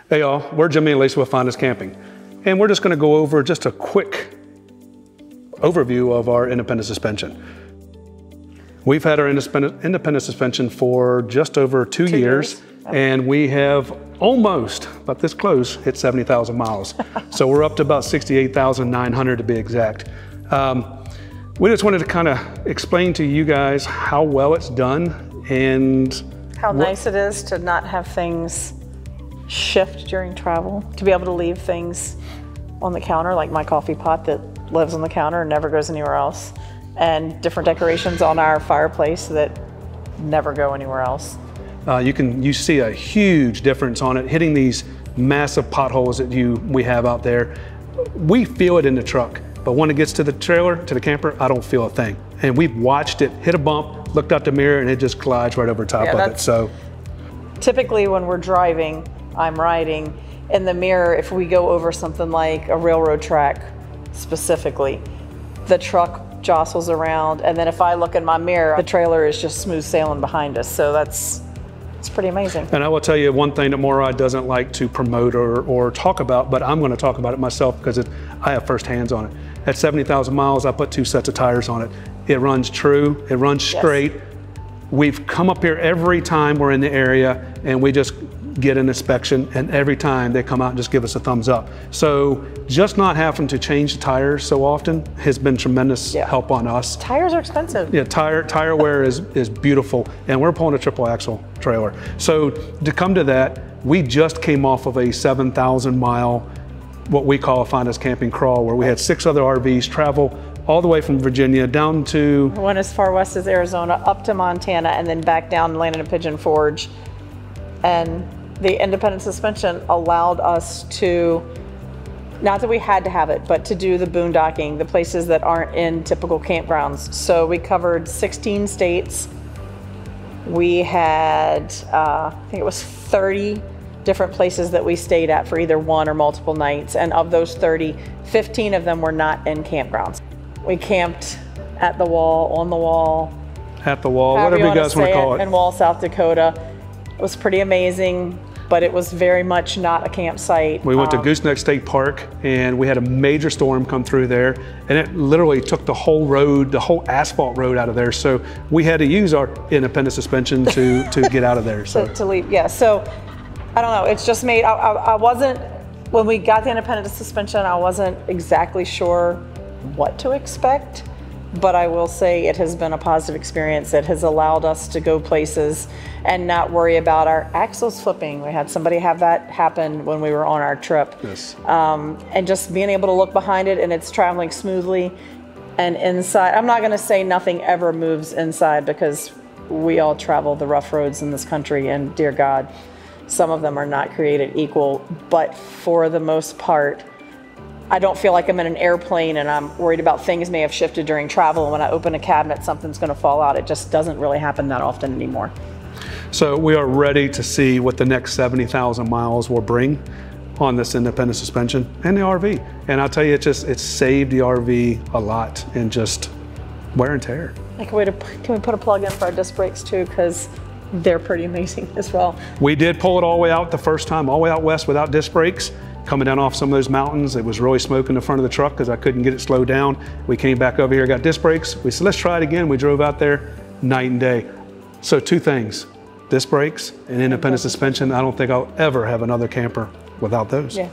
Hey y'all, we're Jimmy and Lisa with Finest Camping, and we're just going to go over just a quick overview of our independent suspension. We've had our independent suspension for just over two years. And we have almost, about this close, hit 70,000 miles. So we're up to about 68,900 to be exact. We just wanted to kind of explain to you guys how well it's done and how nice it is to not have things shift during travel, to be able to leave things on the counter, like my coffee pot that lives on the counter and never goes anywhere else, and different decorations on our fireplace that never go anywhere else. You see a huge difference on it, hitting these massive potholes that we have out there. We feel it in the truck, but when it gets to the trailer, to the camper, I don't feel a thing. And we've watched it hit a bump, looked out the mirror, and it just glides right over top of it. So typically when we're driving, I'm riding in the mirror. If we go over something like a railroad track specifically, the truck jostles around, and then if I look in my mirror, the trailer is just smooth sailing behind us. So it's pretty amazing. And I will tell you one thing that MORryde doesn't like to promote or talk about, but I'm going to talk about it myself because I have first hands on it. At 70,000 miles, I put 2 sets of tires on it. It runs true, it runs straight. Yes. We've come up here every time we're in the area and we just get an inspection, and every time they come out and just give us a thumbs up. So just not having to change the tires so often has been tremendous help on us. Tires are expensive. Yeah, tire wear is beautiful, and we're pulling a triple axle trailer. So to come to that, we just came off of a 7,000 mile, what we call a Finest Camping crawl, where we had 6 other RVs travel all the way from Virginia down to... One as far west as Arizona, up to Montana, and then back down and landed in Pigeon Forge. And the independent suspension allowed us to, not that we had to have it, but to do the boondocking, the places that aren't in typical campgrounds. So we covered 16 states. We had, I think it was 30 different places that we stayed at for either one or multiple nights. And of those 30, 15 of them were not in campgrounds. We camped at the wall, on the wall. At the wall, whatever you guys want to call it. In Wall, South Dakota. It was pretty amazing, but it was very much not a campsite. We went to Gooseneck State Park, and we had a major storm come through there, and it literally took the whole road, the whole asphalt road out of there. So we had to use our independent suspension to get out of there. So to leave, yeah. So I don't know. It's just made. I wasn't, when we got the independent suspension, I wasn't exactly sure what to expect. But I will say it has been a positive experience. It has allowed us to go places and not worry about our axles flipping. We had somebody have that happen when we were on our trip. Yes. And just being able to look behind it and it's traveling smoothly. And inside, I'm not gonna say nothing ever moves inside because we all travel the rough roads in this country, and dear God, some of them are not created equal, but for the most part, I don't feel like I'm in an airplane and I'm worried about things may have shifted during travel. And when I open a cabinet, something's going to fall out. It just doesn't really happen that often anymore. So we are ready to see what the next 70,000 miles will bring on this independent suspension and the RV. And I'll tell you, it's saved the RV a lot in just wear and tear. Can we put a plug in for our disc brakes too? Because they're pretty amazing as well. We did pull it all the way out the first time, all the way out west without disc brakes. Coming down off some of those mountains, it was really smoking the front of the truck because I couldn't get it slowed down. We came back over here, got disc brakes. We said, let's try it again. We drove out there, night and day. So 2 things, disc brakes and independent suspension. I don't think I'll ever have another camper without those. Yeah.